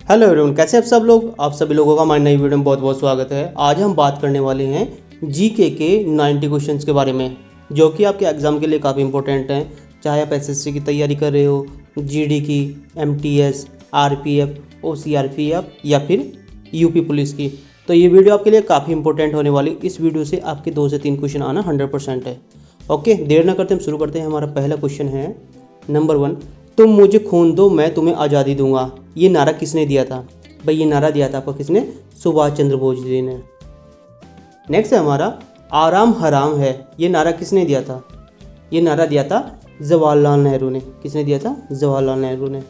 Hello everyone, कैसे हैं आप सब लोग। आप सभी लोगों का हमारी नई वीडियो में बहुत बहुत स्वागत है। आज हम बात करने वाले हैं जीके के 90 क्वेश्चंस के बारे में, जो कि आपके एग्ज़ाम के लिए काफ़ी इंपॉर्टेंट हैं। चाहे आप एसएससी की तैयारी कर रहे हो, जीडी की, एमटीएस, आरपीएफ, ओसीआरपीएफ या फिर यूपी पुलिस की, तो ये वीडियो आपके लिए काफ़ी इंपॉर्टेंट होने वाली। इस वीडियो से आपके 2 से 3 क्वेश्चन आना 100% है। ओके, देर ना करते हम शुरू करते हैं। हमारा पहला क्वेश्चन है नंबर 1, तुम मुझे खून दो मैं तुम्हें आज़ादी दूंगा। ये नारा किसने दिया था? भाई ये नारा दिया था आपको किसने? सुभाष चंद्र बोस जी ने। नेक्स्ट है हमारा आराम हराम है। ये नारा किसने दिया था? ये नारा दिया था जवाहरलाल नेहरू ने। किसने दिया था? जवाहरलाल नेहरू ने।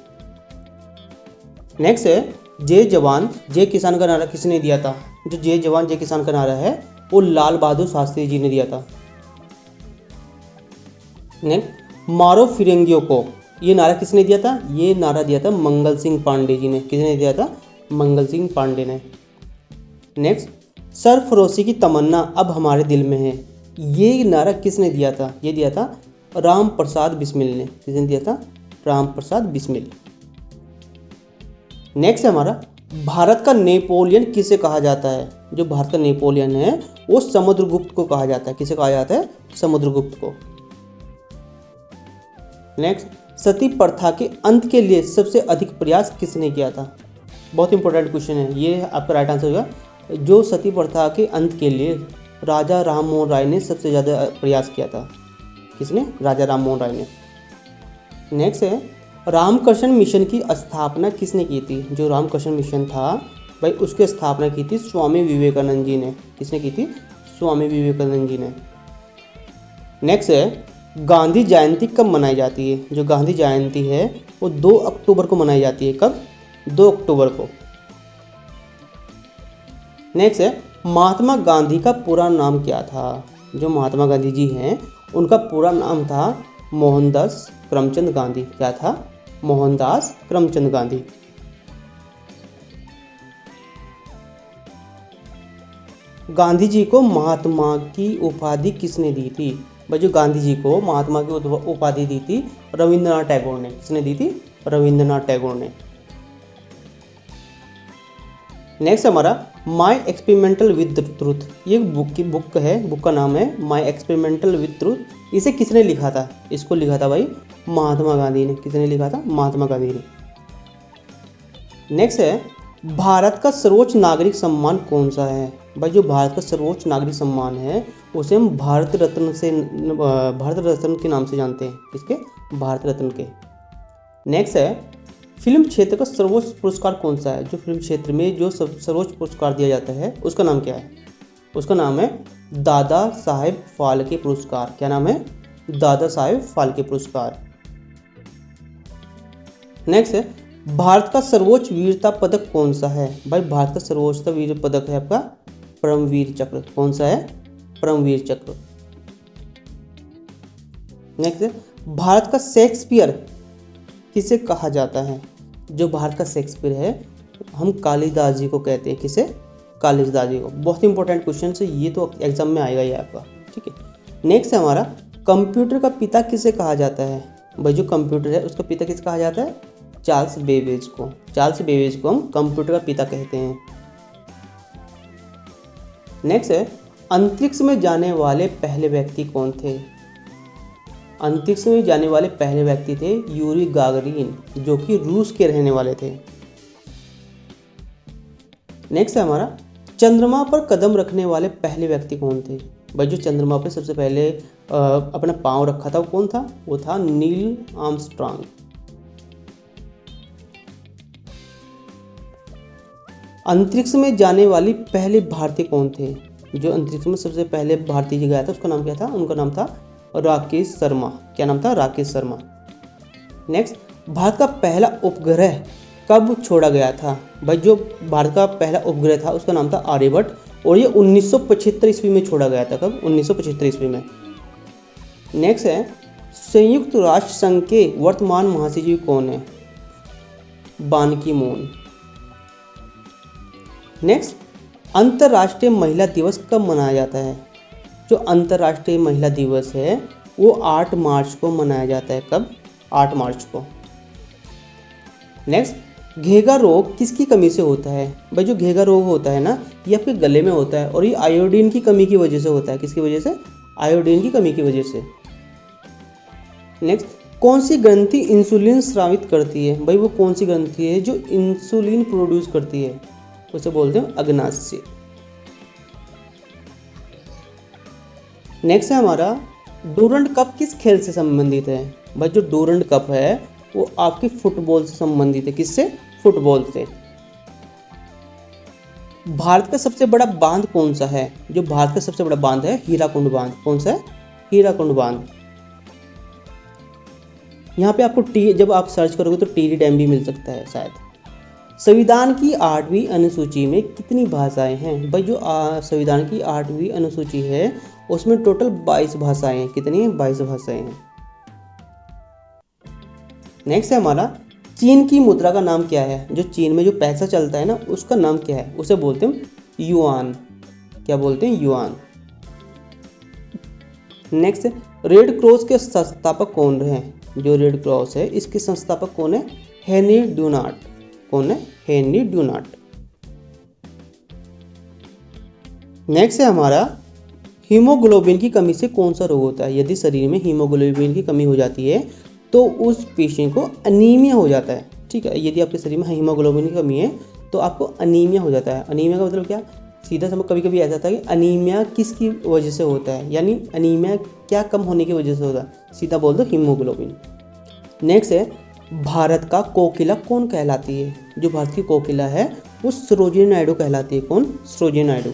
नेक्स्ट है जय जवान जय किसान का नारा किसने दिया था? जो जय जवान जय किसान का नारा है वो लाल बहादुर शास्त्री जी ने दिया था। नेक्स्ट मारो फिरंगियों को, ये नारा किसने दिया था? ये नारा दिया था मंगल सिंह पांडे जी ने। किसने दिया था? मंगल सिंह पांडे ने। नेक्स्ट सरफरोशी की तमन्ना अब हमारे दिल में है। ये नारा किसने दिया था? ये दिया था राम प्रसाद बिस्मिल ने। किसने दिया था? राम प्रसाद बिस्मिल। नेक्स्ट है हमारा भारत का नेपोलियन किसे कहा जाता है? जो भारत का नेपोलियन है वो समुद्रगुप्त को कहा जाता है। किसे कहा जाता है? समुद्रगुप्त को। नेक्स्ट सती प्रथा के अंत के लिए सबसे अधिक प्रयास किसने किया था? बहुत इंपॉर्टेंट क्वेश्चन है ये, आपका राइट आंसर होगा जो सती प्रथा के अंत के लिए राजा राम मोहन राय ने सबसे ज़्यादा प्रयास किया था। किसने? राजा राम मोहन राय ने। नेक्स्ट है रामकृष्ण मिशन की स्थापना किसने की थी? जो रामकृष्ण मिशन था भाई उसकी स्थापना की थी स्वामी विवेकानंद जी ने। किसने की थी? स्वामी विवेकानंद जी ने। नेक्स्ट है गांधी जयंती कब मनाई जाती है? जो गांधी जयंती है वो 2 अक्टूबर को मनाई जाती है। कब? 2 अक्टूबर को। नेक्स्ट है महात्मा गांधी का पूरा नाम क्या था? जो महात्मा गांधी जी हैं उनका पूरा नाम था मोहनदास करमचंद गांधी। क्या था? मोहनदास करमचंद गांधी। गांधी जी को महात्मा की उपाधि किसने दी थी? भाई जो गांधी जी को महात्मा की उपाधि दी थी रविंद्रनाथ टैगोर ने। किसने दी थी? रविंद्रनाथ टैगोर ने। नेक्स्ट हमारा माई एक्सपेरिमेंटल विद ट्रूथ, ये बुक है, बुक का नाम है माई एक्सपेरिमेंटल विद ट्रूथ। इसे किसने लिखा था? इसको लिखा था भाई महात्मा गांधी ने। किसने लिखा था? महात्मा गांधी ने। नेक्स्ट है भारत का सर्वोच्च नागरिक सम्मान कौन सा है? भाई जो भारत का सर्वोच्च नागरिक सम्मान है उसे हम भारत रत्न के नाम से जानते हैं। किसके? भारत रत्न के। नेक्स्ट है फिल्म क्षेत्र का सर्वोच्च पुरस्कार कौन सा है? जो फिल्म क्षेत्र में जो सर्वोच्च पुरस्कार दिया जाता है उसका नाम क्या है? उसका नाम है दादा साहेब फाल्के पुरस्कार। क्या नाम है? दादा साहेब फाल्के पुरस्कार। नेक्स्ट है भारत का सर्वोच्च वीरता पदक कौन सा है? भाई भारत का सर्वोच्च वीर पदक है आपका परमवीर चक्र। कौन सा है? परमवीर चक्र। नेक्स्ट है भारत का शेक्सपियर किसे कहा जाता है? जो भारत का शेक्सपियर है हम कालिदास जी को कहते हैं। किसे? कालिदास जी को। बहुत इंपॉर्टेंट क्वेश्चन है ये, तो एग्जाम में आएगा ये आपका। ठीक है। नेक्स्ट है हमारा कंप्यूटर का पिता किसे कहा जाता है? भाई जो कंप्यूटर है उसका पिता किसे कहा जाता है? चार्ल्स बेबेज को। चार्ल्स बेबेज को हम कंप्यूटर का पिता कहते हैं। नेक्स्ट है अंतरिक्ष में जाने वाले पहले व्यक्ति कौन थे? अंतरिक्ष में जाने वाले पहले व्यक्ति थे यूरी गागरिन, जो कि रूस के रहने वाले थे। नेक्स्ट है हमारा चंद्रमा पर कदम रखने वाले पहले व्यक्ति कौन थे? भाई जो चंद्रमा पर सबसे पहले अपना पांव रखा था वो कौन था? वो था नील आर्मस्ट्रांग। अंतरिक्ष में जाने वाली पहले भारतीय कौन थे? जो अंतरिक्ष में सबसे पहले भारतीय गया था उसका नाम क्या था? उनका नाम था राकेश शर्मा। क्या नाम था? राकेश शर्मा। नेक्स्ट भारत का पहला उपग्रह कब छोड़ा गया था? भाई जो भारत का पहला उपग्रह था उसका नाम था आर्यभट्ट और ये 1975 ईस्वी में छोड़ा गया था। कब? 1975 ईस्वी में। नेक्स्ट है संयुक्त राष्ट्र संघ के वर्तमान महासचिव कौन है? बान की मून। नेक्स्ट अंतर्राष्ट्रीय महिला दिवस कब मनाया जाता है? जो अंतर्राष्ट्रीय महिला दिवस है वो 8 मार्च को मनाया जाता है। कब? 8 मार्च को। नेक्स्ट घेगा रोग किसकी कमी से होता है? भाई जो घेगा रोग होता है ना, ये आपके गले में होता है और ये आयोडीन की कमी की वजह से होता है। किसकी वजह से? आयोडीन की कमी की वजह से। नेक्स्ट, कौन सी ग्रंथि इंसुलिन स्रावित करती है? भाई वो कौन सी ग्रंथि है जो इंसुलिन प्रोड्यूस करती है? उसे बोलते हैं अग्नाशय। नेक्स्ट है हमारा, डूरंड कप किस खेल से संबंधित है? भाई जो डूरंड कप है वो आपकी फुटबॉल से संबंधित है। किससे? फुटबॉल से। भारत का सबसे बड़ा बांध कौन सा है? जो भारत का सबसे बड़ा बांध है हीराकुंड बांध। कौन सा है? हीराकुंड बांध। यहाँ पे आपको जब आप सर्च करोगे तो टिहरी डैम भी मिल सकता है शायद। संविधान की 8वीं अनुसूची में कितनी भाषाएं हैं? भाई जो संविधान की 8वीं अनुसूची है उसमें टोटल 22 भाषाएं हैं। कितनी है? 22 भाषाएं हैं। नेक्स्ट है हमारा, चीन की मुद्रा का नाम क्या है? जो चीन में जो पैसा चलता है ना उसका नाम क्या है? उसे बोलते हैं युआन। क्या बोलते हैं? युआन। नेक्स्ट, रेड क्रॉस के संस्थापक कौन रहे? जो रेड क्रॉस है इसके संस्थापक कौन है? हेनरी ड्यूनार्ट। कौन है? हेनरी ड्यूनार्ट। नेक्स्ट है हमारा, हीमोग्लोबिन की कमी से कौन सा रोग होता है? यदि शरीर में हीमोग्लोबिन की कमी हो जाती है तो उस पेशेंट को अनीमिया हो जाता है। ठीक है, यदि आपके शरीर में हीमोग्लोबिन की कमी है तो आपको अनीमिया हो जाता है। अनीमिया का मतलब क्या? सीधा समझ, कभी कभी ऐसा होता है कि अनीमिया किसकी वजह से होता है, यानी अनीमिया क्या कम होने की वजह से होता है? सीधा बोल दो हीमोग्लोबिन। नेक्स्ट है, भारत का कोकिला कौन कहलाती है? जो भारत की कोकिला है वो सरोजिनी नायडू कहलाती है। कौन? सरोजिनी नायडू।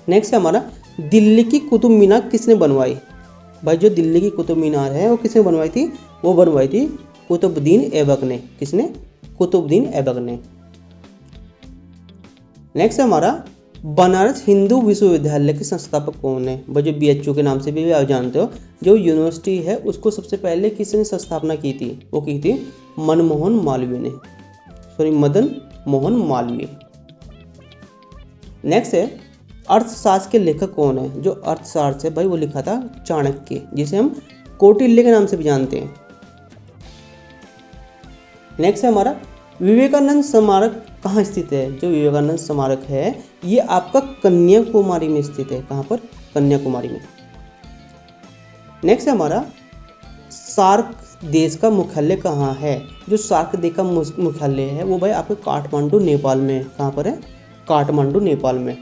नेक्स्ट है हमारा, दिल्ली की कुतुब मीनार किसने बनवाई? भाई जो दिल्ली की कुतुब मीनार है वो किसने बनवाई थी? वो बनवाई थी कुतुबुद्दीन ऐबक ने। किसने? कुतुबुद्दीन ऐबक ने। नेक्स्ट है हमारा, बनारस हिंदू विश्वविद्यालय के संस्थापक कौन है? भाई जो BHU के नाम से भी आप जानते हो, जो यूनिवर्सिटी है उसको सबसे पहले किसने स्थापना की थी? वो की थी मनमोहन मालवीय ने। मदन मोहन मालवीय। नेक्स्ट है, अर्थशास्त्र के लेखक कौन है? जो अर्थशास्त्र है भाई वो लिखा था चाणक्य, जिसे हम कौटिल्य के नाम से भी जानते हैं। नेक्स्ट है हमारा, विवेकानंद स्मारक कहाँ स्थित है? जो विवेकानंद स्मारक है ये आपका कन्याकुमारी में स्थित है। कहाँ पर? कन्याकुमारी में। नेक्स्ट है हमारा, सार्क देश का मुख्यालय कहाँ है? जो सार्क देश का मुख्यालय है वो भाई आपके काठमांडू नेपाल में। कहाँ पर है? काठमांडू नेपाल में।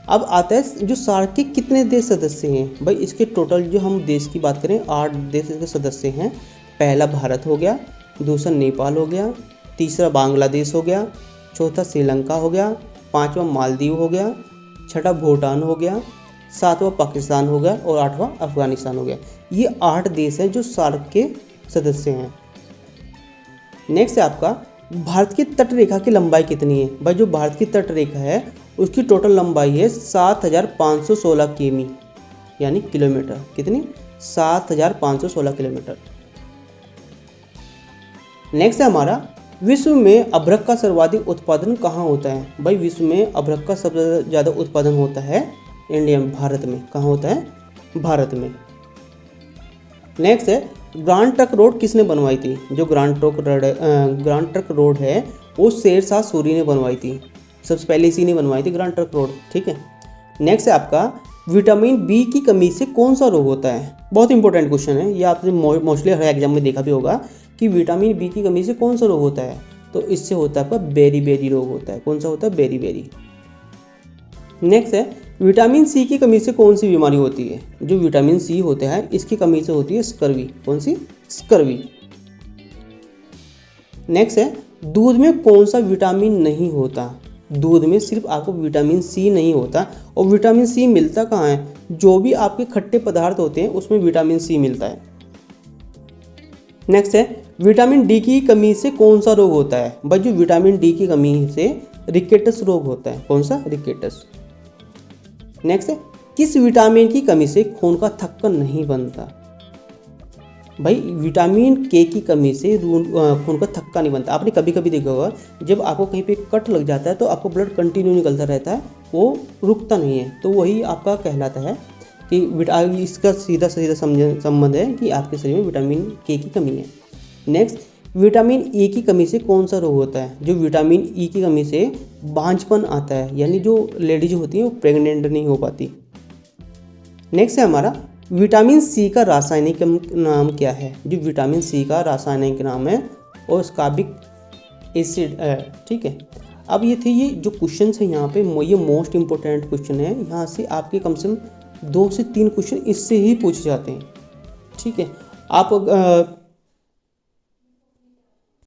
अब आता है जो सार्क के कितने देश सदस्य हैं? भाई इसके टोटल जो हम देश की बात करें 8 देश इसके सदस्य हैं। पहला भारत हो गया, दूसरा नेपाल हो गया, तीसरा बांग्लादेश हो गया, चौथा श्रीलंका हो गया, पांचवा मालदीव हो गया, छठा भूटान हो गया, सातवां पाकिस्तान हो गया और आठवां अफगानिस्तान हो गया। ये 8 देश हैं जो सार्क के सदस्य हैं। नेक्स्ट है आपका, भारत की तट रेखा की लंबाई कितनी है? भाई जो भारत की तट रेखा है उसकी टोटल लंबाई है 7516 किमी, यानी किलोमीटर। कितनी? 7516 किलोमीटर। नेक्स्ट है हमारा, विश्व में अभ्रक का सर्वाधिक उत्पादन कहाँ होता है? भाई विश्व में अभ्रक का सबसे ज़्यादा उत्पादन होता है इंडिया में, भारत में। कहाँ होता है? भारत में। नेक्स्ट है, ग्रांड ट्रंक रोड किसने बनवाई थी? जो ग्रांड ट्रंक रोड है वो शेरशाह सूरी ने बनवाई थी। सबसे पहले इसी ने बनवाई थी ग्रांड ट्रंक रोड। ठीक है। नेक्स्ट है आपका, विटामिन बी की कमी से कौन सा रोग होता है? बहुत इंपॉर्टेंट क्वेश्चन है ये, आपने मोस्टली हर एग्जाम में देखा भी होगा कि विटामिन बी की कमी से कौन सा रोग होता है? तो इससे होता है आपका बेरी रोग होता है। कौन सा होता है? बेरी। नेक्स्ट है, विटामिन सी की कमी से कौन सी बीमारी होती है? जो विटामिन सी होता है इसकी कमी से होती है स्कर्वी। कौन सी? स्कर्वी। नेक्स्ट है, दूध में कौन सा विटामिन नहीं होता? दूध में सिर्फ आपको विटामिन सी नहीं होता। और विटामिन सी मिलता कहाँ है? जो भी आपके खट्टे पदार्थ होते हैं उसमें विटामिन सी मिलता है। नेक्स्ट है, विटामिन डी की कमी से कौन सा रोग होता है? भाई जो विटामिन डी की कमी से रिकेटस रोग होता है। कौन सा? रिकेटस। नेक्स्ट है, किस विटामिन की कमी से खून का थक्का नहीं बनता? भाई विटामिन के की कमी से खून का थक्का नहीं बनता। आपने कभी कभी देखा होगा जब आपको कहीं पे कट लग जाता है तो आपको ब्लड कंटिन्यू निकलता रहता है, वो रुकता नहीं है। तो वही आपका कहलाता है कि इसका सीधा संबंध है कि आपके शरीर में विटामिन के की कमी है। नेक्स्ट, विटामिन ए की कमी से कौन सा रोग होता है? जो विटामिन ई की कमी से बांझपन आता है, यानी जो लेडीज होती हैं वो प्रेग्नेंट नहीं हो पाती। नेक्स्ट है हमारा विटामिन सी का रासायनिक नाम क्या है? जो विटामिन सी का रासायनिक नाम है और स्कार्बिक एसिड है। ठीक है, अब ये थे ये जो क्वेश्चन है यहाँ पे, ये मोस्ट इंपॉर्टेंट क्वेश्चन है। यहाँ से आपके कम से कम 2 से 3 क्वेश्चन इससे ही पूछे जाते हैं। ठीक है, आप